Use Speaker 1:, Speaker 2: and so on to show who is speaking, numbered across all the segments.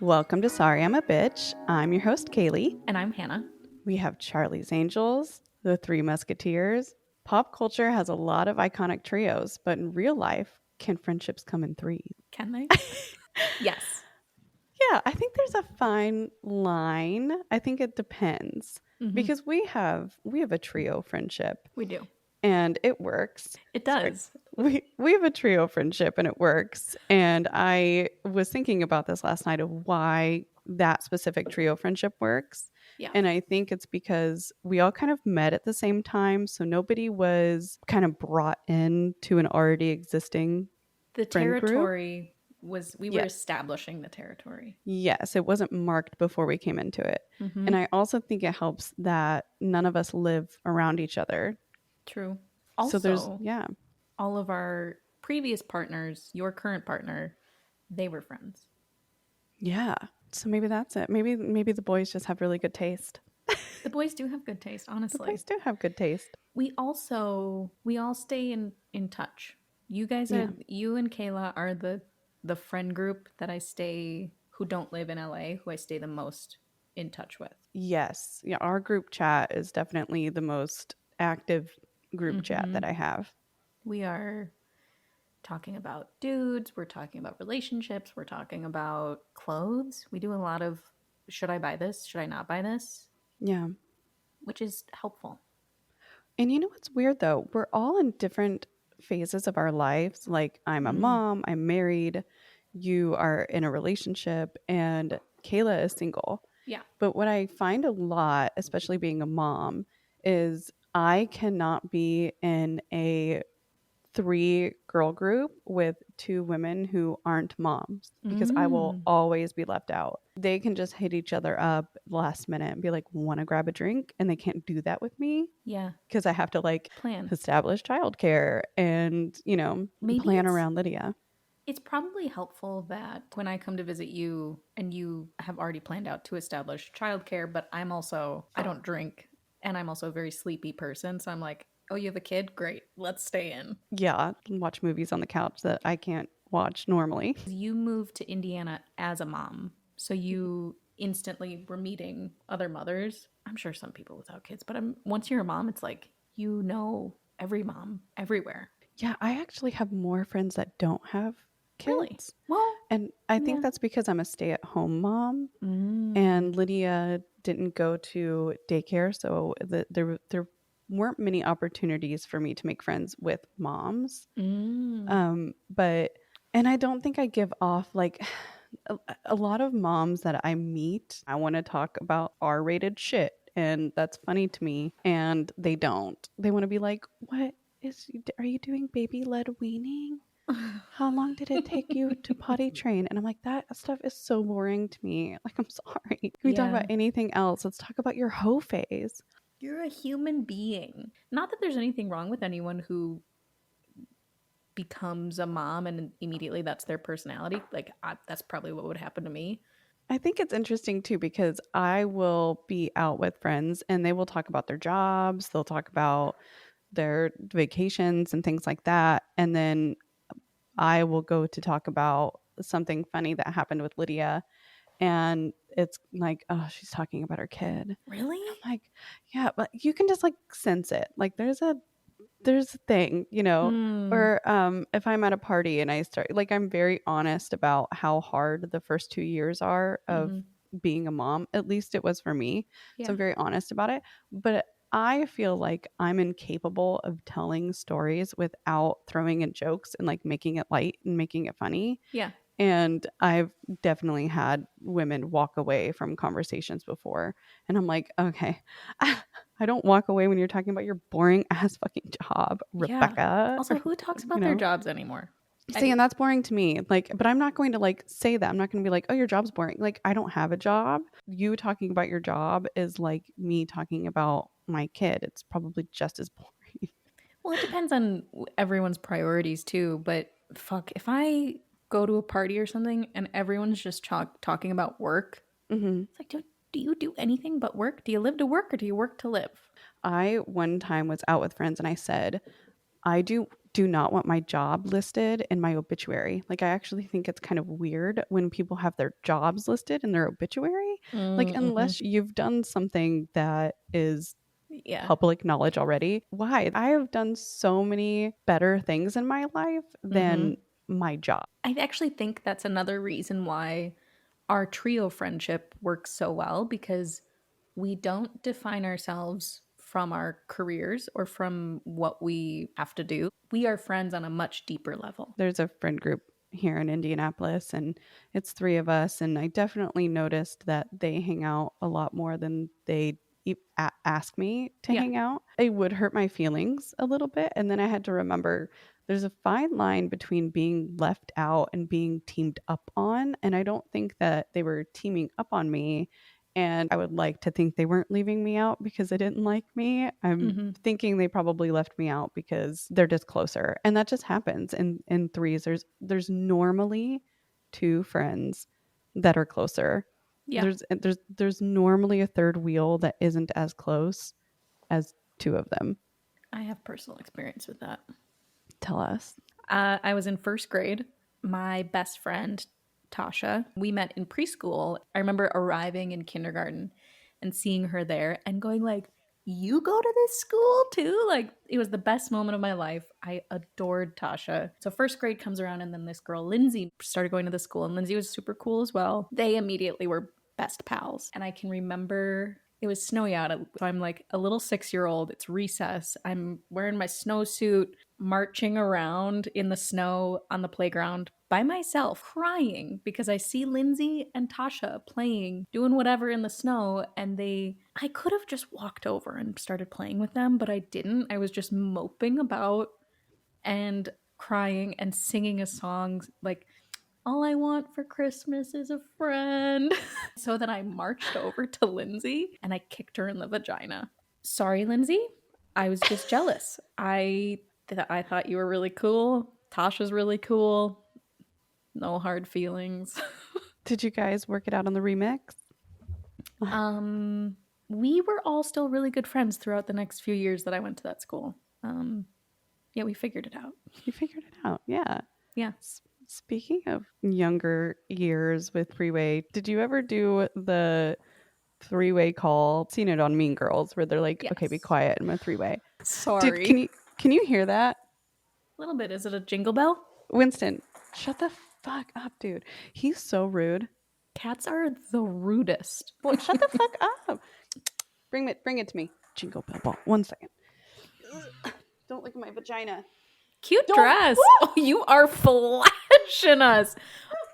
Speaker 1: Welcome to Sorry I'm a Bitch. I'm your host, Kaylee.
Speaker 2: And I'm Hannah.
Speaker 1: We have Charlie's Angels, the Three Musketeers. Pop culture has a lot of iconic trios, but in real life, can friendships come in threes?
Speaker 2: Can they? Yes.
Speaker 1: Yeah, I think there's a fine line. I think it depends because we have a trio friendship
Speaker 2: We do.
Speaker 1: and it works.
Speaker 2: It
Speaker 1: Sorry.
Speaker 2: does.
Speaker 1: We have a trio friendship and it works. And I was thinking about this last night of why that specific trio friendship works.
Speaker 2: Yeah.
Speaker 1: And I think it's because we all kind of met at the same time. So nobody was kind of brought in to an already existing
Speaker 2: The
Speaker 1: friend group.
Speaker 2: territory was, we were
Speaker 1: Yes.
Speaker 2: establishing the territory.
Speaker 1: Yes, it wasn't marked before we came into it. And I also think it helps that none of us live around each other.
Speaker 2: True.
Speaker 1: So there's,
Speaker 2: Also,
Speaker 1: yeah.
Speaker 2: all of our previous partners, your current partner, they were friends.
Speaker 1: Yeah. So maybe that's it. Maybe the boys just have really good taste.
Speaker 2: The boys do have good taste,
Speaker 1: The
Speaker 2: honestly.
Speaker 1: boys do have good taste.
Speaker 2: We all stay in touch. You guys are, you and Kayla are the friend group that I stay, who don't live in LA, who I stay the most in touch with.
Speaker 1: Yes. Yeah, our group chat is definitely the most active group chat that I have.
Speaker 2: We are talking about dudes, we're talking about relationships, we're talking about clothes. We do a lot of, should I buy this? Should I not buy this?
Speaker 1: Yeah.
Speaker 2: Which is helpful.
Speaker 1: And you know what's weird though? We're all in different phases of our lives. Like I'm a mom, I'm married, you are in a relationship, and Kayla is single.
Speaker 2: Yeah.
Speaker 1: But what I find a lot, especially being a mom, is I cannot be in a 3-girl group with 2 women who aren't moms because I will always be left out. They can just hit each other up last minute and be like, want to grab a drink? And they can't do that with me.
Speaker 2: Yeah.
Speaker 1: Because I have to like
Speaker 2: Plan.
Speaker 1: establish childcare and,
Speaker 2: Maybe
Speaker 1: plan around Lydia.
Speaker 2: It's probably helpful that when I come to visit you and you have already planned out to establish childcare, but I don't drink and I'm also a very sleepy person. So I'm like, oh, you have a kid? Great. Let's stay in.
Speaker 1: Yeah. Watch movies on the couch that I can't watch normally.
Speaker 2: You moved to Indiana as a mom. So you instantly were meeting other mothers. I'm sure some people without kids, but once you're a mom, it's like, every mom everywhere.
Speaker 1: Yeah. I actually have more friends that don't have kids.
Speaker 2: Really? Well,
Speaker 1: and I think that's because I'm a stay-at-home mom, and Lydia didn't go to daycare, so there weren't many opportunities for me to make friends with moms. But I don't think I give off like a lot of moms that I meet. I want to talk about R-rated shit, and that's funny to me, and they don't. They want to be like, are you doing baby-led weaning? How long did it take you to potty train? And I'm like, that stuff is so boring to me. Like, I'm sorry. Can we talk about anything else? Let's talk about your hoe phase.
Speaker 2: You're a human being. Not that there's anything wrong with anyone who becomes a mom and immediately that's their personality. Like, that's probably what would happen to me.
Speaker 1: I think it's interesting too because I will be out with friends and they will talk about their jobs. They'll talk about their vacations and things like that. And then I will go to talk about something funny that happened with Lydia. And it's like, oh, she's talking about her kid.
Speaker 2: Really?
Speaker 1: I'm like, yeah, but you can just like sense it. Like there's a thing, or if I'm at a party and I start, like, I'm very honest about how hard the first 2 years are of being a mom. At least it was for me.
Speaker 2: Yeah.
Speaker 1: So I'm very honest about it. But I feel like I'm incapable of telling stories without throwing in jokes and like making it light and making it funny.
Speaker 2: Yeah.
Speaker 1: And I've definitely had women walk away from conversations before. And I'm like, okay, I don't walk away when you're talking about your boring ass fucking job, Rebecca.
Speaker 2: Yeah. Also, who talks about their jobs anymore?
Speaker 1: See, and that's boring to me. Like, but I'm not going to like say that. I'm not going to be like, oh, your job's boring. Like, I don't have a job. You talking about your job is like me talking about my kid. It's probably just as boring.
Speaker 2: Well, it depends on everyone's priorities too. But fuck, if I go to a party or something and everyone's just talking about work, it's like, do you do anything but work? Do you live to work or do you work to live?
Speaker 1: I one time was out with friends and I said, I do do not want my job listed in my obituary. Like, I actually think it's kind of weird when people have their jobs listed in their obituary. Like,
Speaker 2: Mm-hmm.
Speaker 1: unless you've done something that is
Speaker 2: Yeah.
Speaker 1: public knowledge already. Why? I have done so many better things in my life
Speaker 2: Mm-hmm.
Speaker 1: than my job.
Speaker 2: I actually think that's another reason why our trio friendship works so well, because we don't define ourselves from our careers or from what we have to do. We are friends on a much deeper level.
Speaker 1: There's a friend group here in Indianapolis, and it's 3 of us, and I definitely noticed that they hang out a lot more than they ask me to
Speaker 2: Yeah.
Speaker 1: hang out. It would hurt my feelings a little bit, and then I had to remember there's a fine line between being left out and being teamed up on, and I don't think that they were teaming up on me, and I would like to think they weren't leaving me out because they didn't like me. I'm
Speaker 2: Mm-hmm.
Speaker 1: thinking they probably left me out because they're just closer. And that just happens in threes. There's normally 2 friends that are closer.
Speaker 2: Yeah.
Speaker 1: There's normally a third wheel that isn't as close as 2 of them.
Speaker 2: I have personal experience with that.
Speaker 1: Tell us.
Speaker 2: I was in first grade. My best friend, Tasha, we met in preschool. I remember arriving in kindergarten and seeing her there and going like, you go to this school too? Like, it was the best moment of my life. I adored Tasha. So first grade comes around, and then this girl, Lindsay, started going to the school, and Lindsay was super cool as well. They immediately were best pals. And I can remember it was snowy out. So I'm like a little 6-year-old. It's recess. I'm wearing my snowsuit, marching around in the snow on the playground by myself, crying because I see Lindsay and Tasha playing, doing whatever in the snow, and I could have just walked over and started playing with them, but I didn't. I was just moping about and crying and singing a song like, all I want for Christmas is a friend. So then I marched over to Lindsay and I kicked her in the vagina. Sorry, Lindsay. I was just jealous. I thought you were really cool. Tasha's really cool. No hard feelings.
Speaker 1: Did you guys work it out on the remix?
Speaker 2: We were all still really good friends throughout the next few years that I went to that school. Yeah, we figured it out.
Speaker 1: You figured it out. Yeah.
Speaker 2: Yeah.
Speaker 1: Speaking of younger years with three-way, did you ever do the three-way call? Seen it on Mean Girls where they're like,
Speaker 2: Yes.
Speaker 1: okay, be quiet, I'm a three-way.
Speaker 2: Sorry.
Speaker 1: Can you hear that?
Speaker 2: A little bit. Is it a jingle bell?
Speaker 1: Winston, shut the fuck up, dude. He's so rude.
Speaker 2: Cats are the rudest.
Speaker 1: Boy, shut the fuck up. Bring it to me. Jingle bell ball. 1 second. Don't look at my vagina.
Speaker 2: Cute dress. Oh, you are flashing us.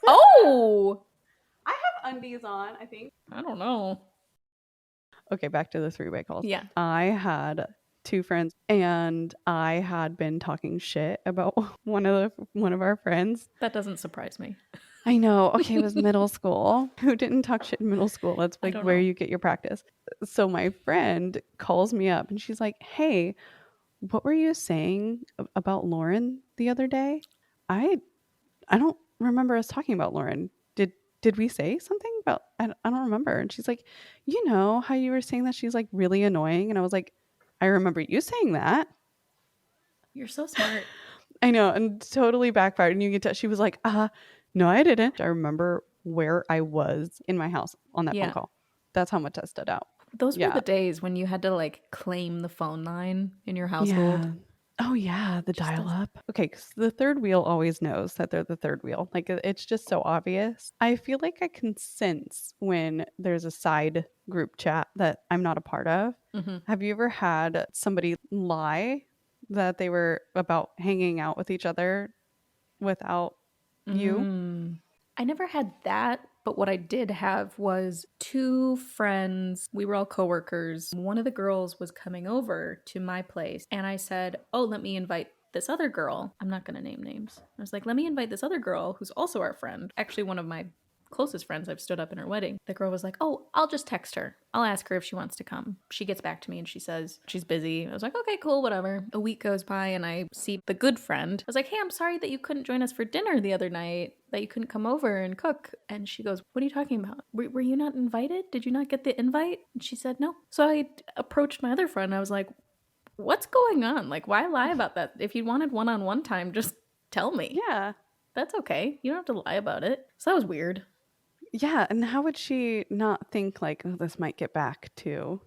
Speaker 2: Oh,
Speaker 1: I have undies on, I think.
Speaker 2: I don't know.
Speaker 1: Okay, back to the three-way calls.
Speaker 2: Yeah.
Speaker 1: I had 2 friends, and I had been talking shit about one of our friends.
Speaker 2: That doesn't surprise me.
Speaker 1: I know. Okay, it was middle school. Who didn't talk shit in middle school? That's like where you get your practice. So my friend calls me up and she's like, "Hey, what were you saying about Lauren the other day? I don't remember us talking about Lauren. Did we say something about I don't remember." And she's like, "You know how you were saying that she's like really annoying?" And I was like, "I remember you saying that."
Speaker 2: You're so smart.
Speaker 1: I know, and totally backfired. And you get to, she was like, no, I didn't. I remember where I was in my house on that phone call. That's how much that stood out.
Speaker 2: Those were the days when you had to like claim the phone line in your household.
Speaker 1: Yeah. Oh yeah, the dial up. Okay, because the third wheel always knows that they're the third wheel. Like, it's just so obvious. I feel like I can sense when there's a side group chat that I'm not a part of. Mm-hmm. Have you ever had somebody lie that they were about hanging out with each other without you?
Speaker 2: I never had that, but what I did have was 2 friends. We were all coworkers. One of the girls was coming over to my place, and I said, "Oh, let me invite this other girl." I'm not going to name names. I was like, "Let me invite this other girl who's also our friend." Actually, one of my closest friends. I've stood up in her wedding. The girl was like, "Oh, I'll just text her. I'll ask her if she wants to come." She gets back to me and she says she's busy. I was like, "Okay, cool, whatever." A week goes by and I see the good friend. I was like, "Hey, I'm sorry that you couldn't join us for dinner the other night, that you couldn't come over and cook." And she goes, "What are you talking about? Were you not invited? Did you not get the invite?" And she said, "No." So I approached my other friend. I was like, what's going on? Like, why lie about that? If you wanted one-on-one time, just tell me.
Speaker 1: Yeah.
Speaker 2: That's okay. You don't have to lie about it. So that was weird.
Speaker 1: Yeah. And how would she not think like, oh, this might get back to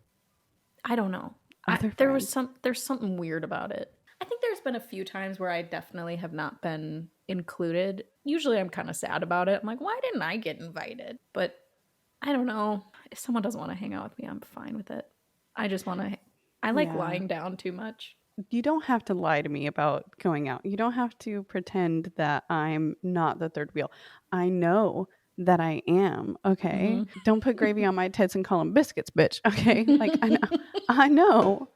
Speaker 2: I don't know.
Speaker 1: other friends?
Speaker 2: There's something weird about it. I think there's been a few times where I definitely have not been included. Usually I'm kind of sad about it. I'm like, why didn't I get invited? But I don't know. If someone doesn't want to hang out with me, I'm fine with it. I just want to I like
Speaker 1: Yeah.
Speaker 2: lying down too much.
Speaker 1: You don't have to lie to me about going out. You don't have to pretend that I'm not the third wheel. I know that I am. Okay. Don't put gravy on my tits and call them biscuits, bitch. Okay. Like, I know. I know.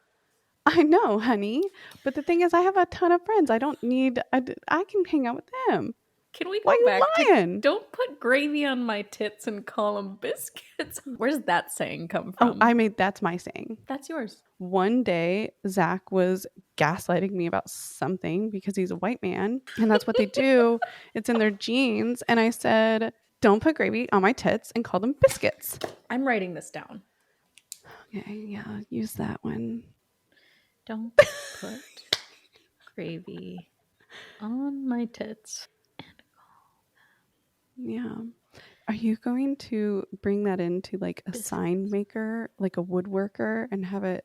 Speaker 1: I know, honey. But the thing is, I have a ton of friends. I don't need, I can hang out with them.
Speaker 2: Can we go
Speaker 1: Why you
Speaker 2: back
Speaker 1: lying?
Speaker 2: to don't put gravy on my tits and call them biscuits? Where's that saying come from?
Speaker 1: That's my saying.
Speaker 2: That's yours.
Speaker 1: One day, Zach was gaslighting me about something because he's a white man and that's what they do. It's in their genes. And I said, don't put gravy on my tits and call them biscuits.
Speaker 2: I'm writing this down.
Speaker 1: Okay, yeah, use that one.
Speaker 2: Don't put gravy on my tits.
Speaker 1: Yeah. Are you going to bring that into like a sign maker, like a woodworker, and have him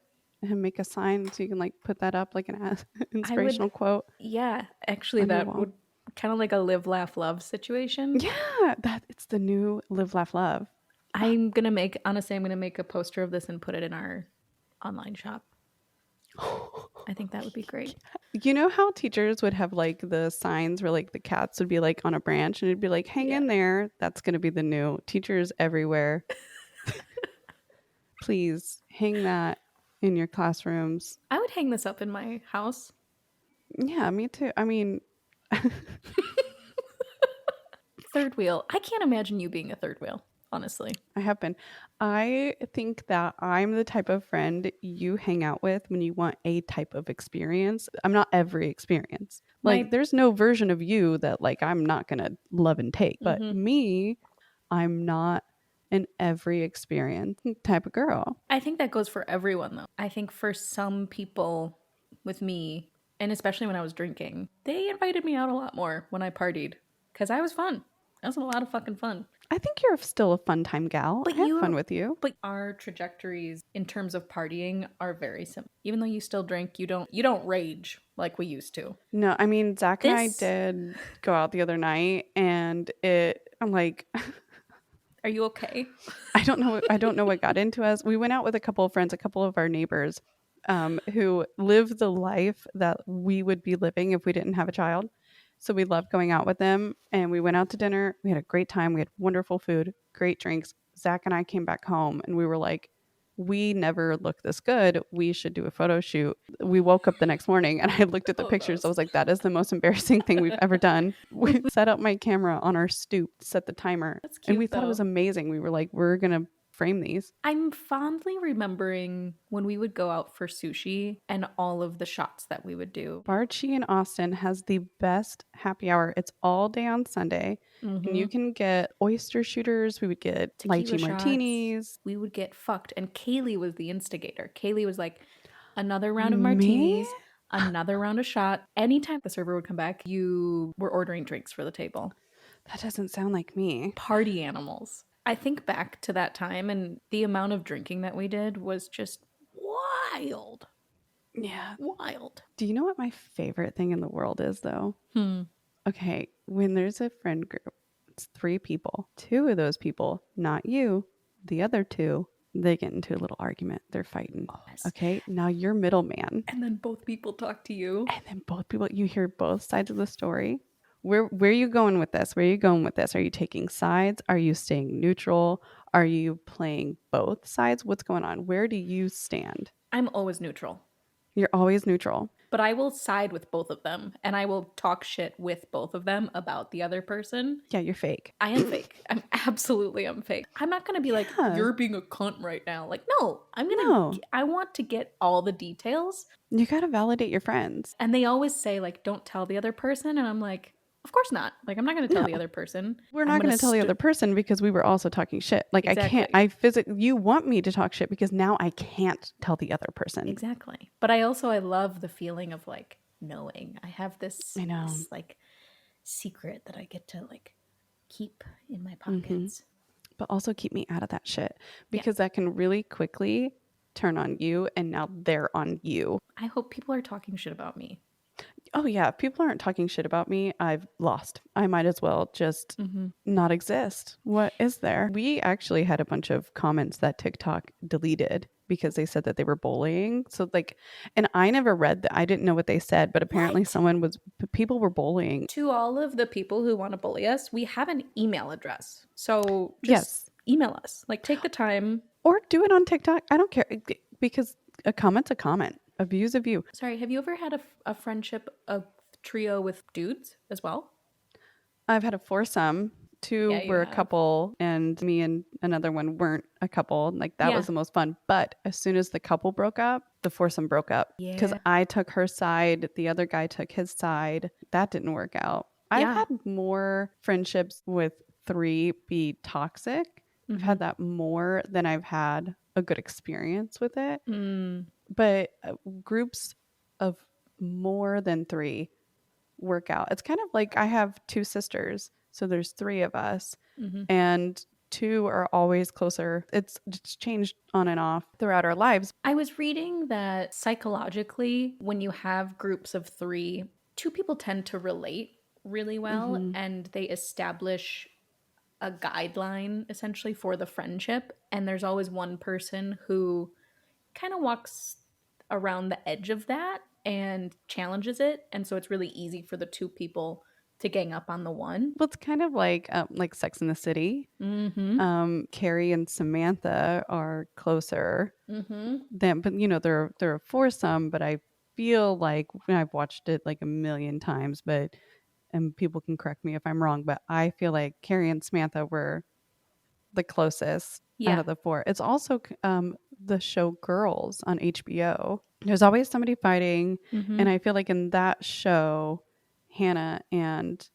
Speaker 1: make a sign so you can like put that up like an inspirational quote?
Speaker 2: Yeah, actually, that would kind of like a live, laugh, love situation.
Speaker 1: Yeah, it's the new live, laugh, love.
Speaker 2: I'm gonna make a poster of this and put it in our online shop. I think that would be great.
Speaker 1: You know how teachers would have like the signs where like the cats would be like on a branch and it'd be like, hang in there. That's going to be the new teachers everywhere. Please hang that in your classrooms.
Speaker 2: I would hang this up in my house.
Speaker 1: Yeah, me too. I mean,
Speaker 2: third wheel. I can't imagine you being a third wheel. Honestly,
Speaker 1: I have been. I think that I'm the type of friend you hang out with when you want a type of experience. I'm not every experience. Like, there's no version of you that like I'm not gonna love and take. But me, I'm not an every experience type of girl.
Speaker 2: I think that goes for everyone though. I think for some people with me, and especially when I was drinking, they invited me out a lot more when I partied because I was fun. That was a lot of fucking fun.
Speaker 1: I think you're still a fun time gal. I have fun with you.
Speaker 2: But our trajectories in terms of partying are very similar. Even though you still drink, you don't rage like we used to.
Speaker 1: No, I mean, Zach and I did go out the other night and I'm like...
Speaker 2: Are you okay?
Speaker 1: I don't know what got into us. We went out with a couple of friends, a couple of our neighbors who live the life that we would be living if we didn't have a child. So we loved going out with them, and we went out to dinner. We had a great time. We had wonderful food, great drinks. Zach and I came back home and we were like, we never looked this good. We should do a photo shoot. We woke up the next morning and I looked at the pictures. I was like, that is the most embarrassing thing we've ever done. We set up my camera on our stoop, set the timer.
Speaker 2: That's cute,
Speaker 1: and we thought it was amazing. We were like, we're going to frame these.
Speaker 2: I'm fondly remembering when we would go out for sushi and all of the shots that we would do.
Speaker 1: Barchi in Austin has the best happy hour. It's all day on Sunday. And you can get oyster shooters. We would get lychee martinis.
Speaker 2: We would get fucked. And Kaylee was the instigator. Kaylee was like, another round of martinis, another round of shot. Anytime the server would come back, you were ordering drinks for the table.
Speaker 1: That doesn't sound like me.
Speaker 2: Party animals. I think back to that time and the amount of drinking that we did was just wild.
Speaker 1: Yeah.
Speaker 2: Wild.
Speaker 1: Do you know what my favorite thing in the world is, though? Okay, when there's a friend group, it's 3 people. 2 of those people, not you, the other 2, they get into a little argument. They're fighting. Oh, yes. Okay, now you're middleman.
Speaker 2: And then both people talk to you.
Speaker 1: And then both people, you hear both sides of the story. Where are you going with this? Where are you going with this? Are you taking sides? Are you staying neutral? Are you playing both sides? What's going on? Where do you stand?
Speaker 2: I'm always neutral.
Speaker 1: You're always neutral.
Speaker 2: But I will side with both of them. And I will talk shit with both of them about the other person.
Speaker 1: Yeah, you're fake.
Speaker 2: I am fake. I'm fake. I'm not going to be like, you're being a cunt right now. Like, no. I want to get all the details.
Speaker 1: You got to validate your friends.
Speaker 2: And they always say, like, don't tell the other person. And I'm like, Of course not. Like, I'm not going to tell
Speaker 1: No,
Speaker 2: the other person.
Speaker 1: we're
Speaker 2: I'm
Speaker 1: not
Speaker 2: going
Speaker 1: going
Speaker 2: to
Speaker 1: to tell the other person because we were also talking shit. Like I can't,
Speaker 2: exactly.
Speaker 1: you want me to talk shit because now I can't tell the other person.
Speaker 2: Exactly. But I love the feeling of like knowing I have
Speaker 1: I know.
Speaker 2: this like secret that I get to like keep in my
Speaker 1: Hmm.
Speaker 2: pockets.
Speaker 1: But also keep me out of that shit
Speaker 2: Yeah.
Speaker 1: because that can really quickly turn on you and now they're on you.
Speaker 2: I hope people are talking shit about me.
Speaker 1: Oh yeah, if people aren't talking shit about me, I've lost. I might as well just
Speaker 2: Mm-hmm.
Speaker 1: not exist. What is there? We actually had a bunch of comments that TikTok deleted because they said that they were bullying. So like, and I never read that. I didn't know what they said, but apparently
Speaker 2: What?
Speaker 1: someone was people were bullying.
Speaker 2: To all of the people who want to bully us, we have an email address. So just
Speaker 1: Yes.
Speaker 2: email us. Like, take the time.
Speaker 1: Or do it on TikTok. I don't care because a comment's a comment. A view's a view.
Speaker 2: Sorry, have you ever had a friendship, a trio with dudes as well?
Speaker 1: I've had a foursome.
Speaker 2: Yeah,
Speaker 1: Two
Speaker 2: you
Speaker 1: were a
Speaker 2: have.
Speaker 1: couple, and me and another one weren't a couple. Like that
Speaker 2: Yeah.
Speaker 1: was the most fun. But as soon as the couple broke up, the foursome broke up because
Speaker 2: Yeah.
Speaker 1: I took her side, the other guy took his side. That didn't work out. I've
Speaker 2: Yeah.
Speaker 1: had more friendships with three be toxic. I've
Speaker 2: Mm-hmm.
Speaker 1: had that more than I've had a good experience with it.
Speaker 2: Mm.
Speaker 1: But groups of more than three work out. It's kind of like I have two sisters, so there's three of us,
Speaker 2: Mm-hmm.
Speaker 1: and two are always closer. It's changed on and off throughout our lives.
Speaker 2: I was reading that psychologically, when you have groups of three, two people tend to relate really well
Speaker 1: Hmm.
Speaker 2: and they establish a guideline essentially for the friendship. And there's always one person who kind of walks around the edge of that and challenges it. And so it's really easy for the two people to gang up on the one.
Speaker 1: Well, it's kind of like Sex in the City.
Speaker 2: Mm-hmm.
Speaker 1: Carrie and Samantha are closer
Speaker 2: Mm-hmm.
Speaker 1: than, but they're a foursome. But I feel like when I've watched it like a million times, but and people can correct me if I'm wrong, but I feel like Carrie and Samantha were the closest out
Speaker 2: Yeah.
Speaker 1: of the four. It's also the show Girls on HBO. There's always somebody fighting,
Speaker 2: Mm-hmm.
Speaker 1: and I feel like in that show, Hannah and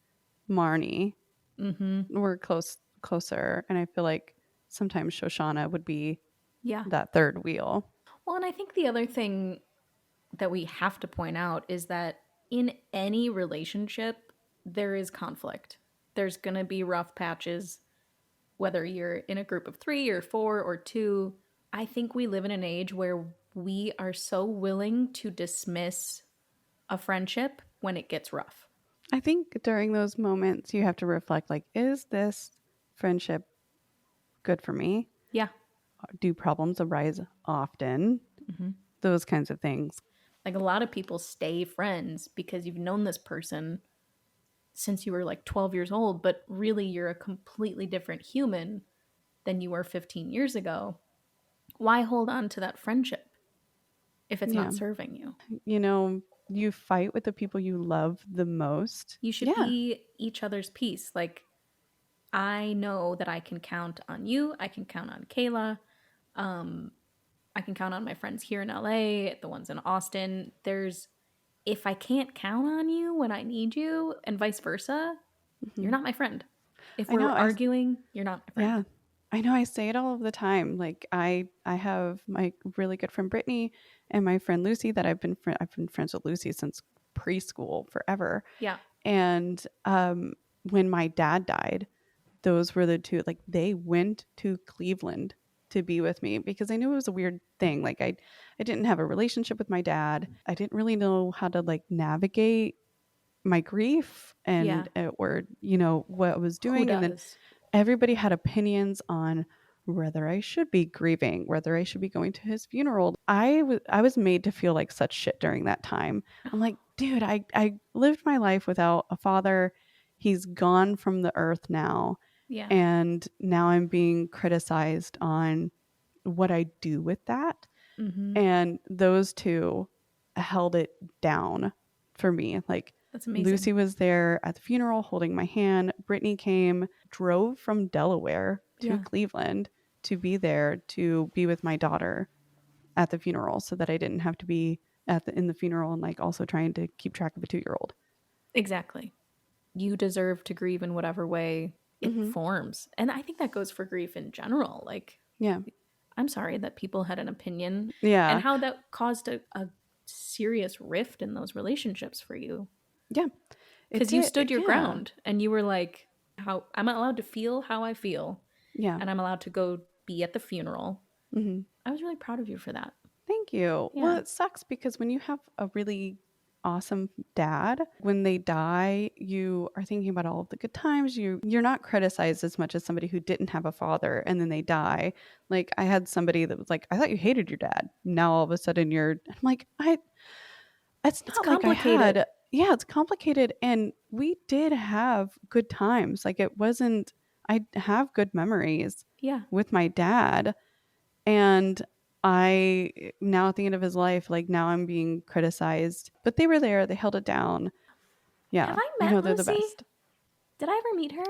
Speaker 1: Marnie
Speaker 2: Mm-hmm.
Speaker 1: were closer, and I feel like sometimes Shoshana would be
Speaker 2: Yeah.
Speaker 1: that third wheel.
Speaker 2: Well, and I think the other thing that we have to point out is that in any relationship, there is conflict. There's going to be rough patches, whether you're in a group of three or four or two. I think we live in an age where we are so willing to dismiss a friendship when it gets rough.
Speaker 1: I think during those moments you have to reflect like, is this friendship good for me?
Speaker 2: Yeah.
Speaker 1: Do problems arise often?
Speaker 2: Mm-hmm.
Speaker 1: Those kinds of things.
Speaker 2: Like a lot of people stay friends because you've known this person since you were like 12 years old, but really you're a completely different human than you were 15 years ago. Why hold on to that friendship if it's
Speaker 1: Yeah.
Speaker 2: not serving you?
Speaker 1: You fight with the people you love the most.
Speaker 2: You should
Speaker 1: Yeah.
Speaker 2: be each other's peace. Like, I know that I can count on you. I can count on Kayla. Um, I can count on my friends here in LA, the ones in Austin. If I can't count on you when I need you, and vice versa, you're
Speaker 1: Hmm.
Speaker 2: not my friend. If
Speaker 1: I know.
Speaker 2: we're arguing, you're not my friend.
Speaker 1: Yeah. I know. I say it all of the time. Like I have my really good friend Brittany and my friend Lucy that I've been friends with Lucy since preschool forever.
Speaker 2: Yeah.
Speaker 1: And when my dad died, those were the two. Like they went to Cleveland to be with me because I knew it was a weird thing. Like I didn't have a relationship with my dad. I didn't really know how to like navigate my grief
Speaker 2: Yeah.
Speaker 1: and or what I was
Speaker 2: Who
Speaker 1: doing, and then
Speaker 2: does?
Speaker 1: everybody had opinions on whether I should be grieving, whether I should be going to his funeral. I was made to feel like such shit during that time. I'm like, dude, I lived my life without a father. He's gone from the earth now,
Speaker 2: Yeah.
Speaker 1: and now I'm being criticized on what I do with that.
Speaker 2: Mm-hmm.
Speaker 1: And those two held it down for me. Like
Speaker 2: That's amazing.
Speaker 1: Lucy was there at the funeral holding my hand. Brittany came, drove from Delaware to
Speaker 2: Yeah.
Speaker 1: Cleveland to be there to be with my daughter at the funeral so that I didn't have to be in the funeral and like also trying to keep track of a 2-year-old.
Speaker 2: Exactly. you deserve to grieve in whatever way it forms. And I think that goes for grief in general. Like,
Speaker 1: Yeah.
Speaker 2: I'm sorry that people had an opinion
Speaker 1: Yeah.
Speaker 2: and how that caused a serious rift in those relationships for you.
Speaker 1: Yeah.
Speaker 2: Because you stood your ground and you were like, how I'm allowed to feel how I feel.
Speaker 1: Yeah.
Speaker 2: And I'm allowed to go be at the funeral.
Speaker 1: Mm-hmm.
Speaker 2: I was really proud of you for that.
Speaker 1: Thank you.
Speaker 2: Yeah.
Speaker 1: Well, it sucks because when you have a really awesome dad, when they die, you are thinking about all of the good times. You're not criticized as much as somebody who didn't have a father and then they die. Like I had somebody that was like, I thought you hated your dad. Now all of a sudden I'm like, it's not like I had. Yeah, it's complicated. And we did have good times. Like it wasn't, I have good memories with my dad. And I now at the end of his life, like now I'm being criticized, but they were there. They held it down. Yeah.
Speaker 2: Have I met
Speaker 1: they're
Speaker 2: Lucy?
Speaker 1: the best.
Speaker 2: Did I ever meet her?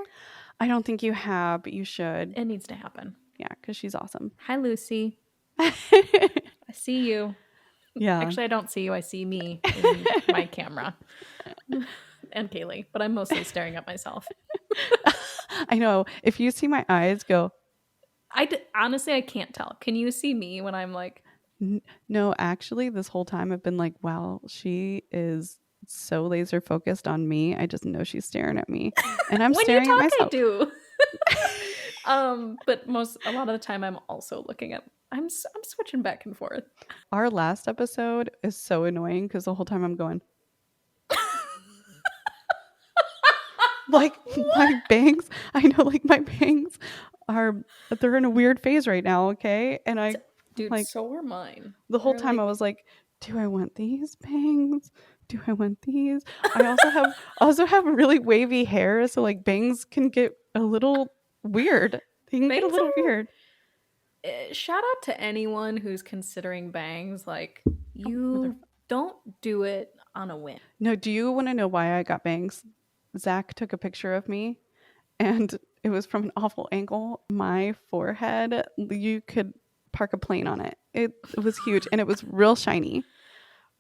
Speaker 1: I don't think you have, but you should.
Speaker 2: It needs to happen.
Speaker 1: Yeah, because she's awesome.
Speaker 2: Hi, Lucy. I see you.
Speaker 1: Yeah.
Speaker 2: Actually, I don't see you. I see me in my camera. And Kaylee, but I'm mostly staring at myself.
Speaker 1: I know. If you see my eyes go.
Speaker 2: Honestly, I can't tell. Can you see me when I'm like.
Speaker 1: No, actually, this whole time I've been like, wow, she is so laser focused on me. I just know she's staring at me. And I'm staring at myself.
Speaker 2: I do. But a lot of the time I'm also looking at. I'm switching back and forth.
Speaker 1: Our last episode is so annoying because the whole time I'm going. Like my bangs, I know, like my bangs they're in a weird phase right now, okay? And
Speaker 2: dude,
Speaker 1: like,
Speaker 2: so are mine.
Speaker 1: The whole time I was like, do I want these bangs? Do I want these? I also have really wavy hair, so like bangs can get a little weird. They can get a little weird.
Speaker 2: Shout out to anyone who's considering bangs. Like, you don't do it on a whim.
Speaker 1: No, do you want to know why I got bangs? Zach took a picture of me and it was from an awful angle. My forehead, you could park a plane on it. It was huge and it was real shiny.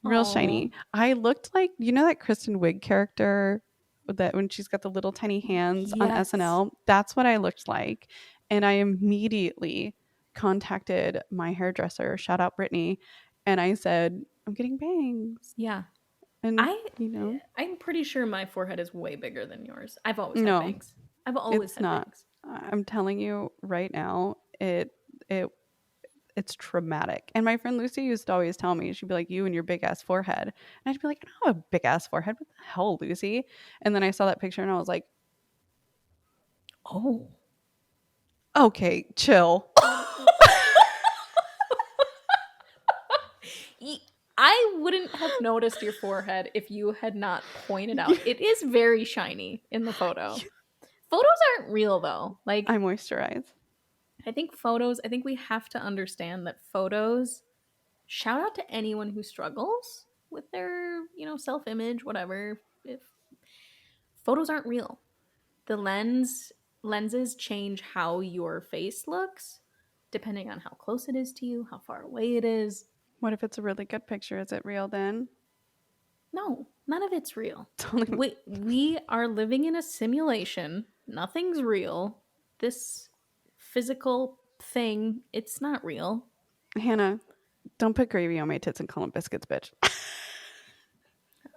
Speaker 1: Real shiny. I looked like, you know that Kristen Wiig character that when she's got the little tiny hands on SNL? That's what I looked like. And I immediately contacted my hairdresser, shout out Brittany, and I said, I'm getting bangs.
Speaker 2: Yeah.
Speaker 1: And
Speaker 2: I'm pretty sure my forehead is way bigger than yours. I've always had bangs. I've always had bangs.
Speaker 1: I'm telling you right now, it's traumatic. And my friend Lucy used to always tell me, she'd be like, you and your big ass forehead. And I'd be like, I don't have a big ass forehead. What the hell, Lucy? And then I saw that picture and I was like, oh, okay, chill.
Speaker 2: I wouldn't have noticed your forehead if you had not pointed out. It is very shiny in the photo. Photos aren't real though. Like,
Speaker 1: I moisturize. I
Speaker 2: think we have to understand that photos, shout out to anyone who struggles with their, self-image, whatever. If photos aren't real. The lenses change how your face looks depending on how close it is to you, how far away it is.
Speaker 1: What if it's a really good picture? Is it real then?
Speaker 2: No, none of it's real. We are living in a simulation. Nothing's real. This physical thing, it's not real.
Speaker 1: Hannah, don't put gravy on my tits and call them biscuits, bitch.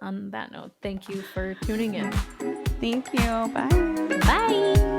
Speaker 2: On that note, thank you for tuning in.
Speaker 1: Thank you. Bye.
Speaker 2: Bye.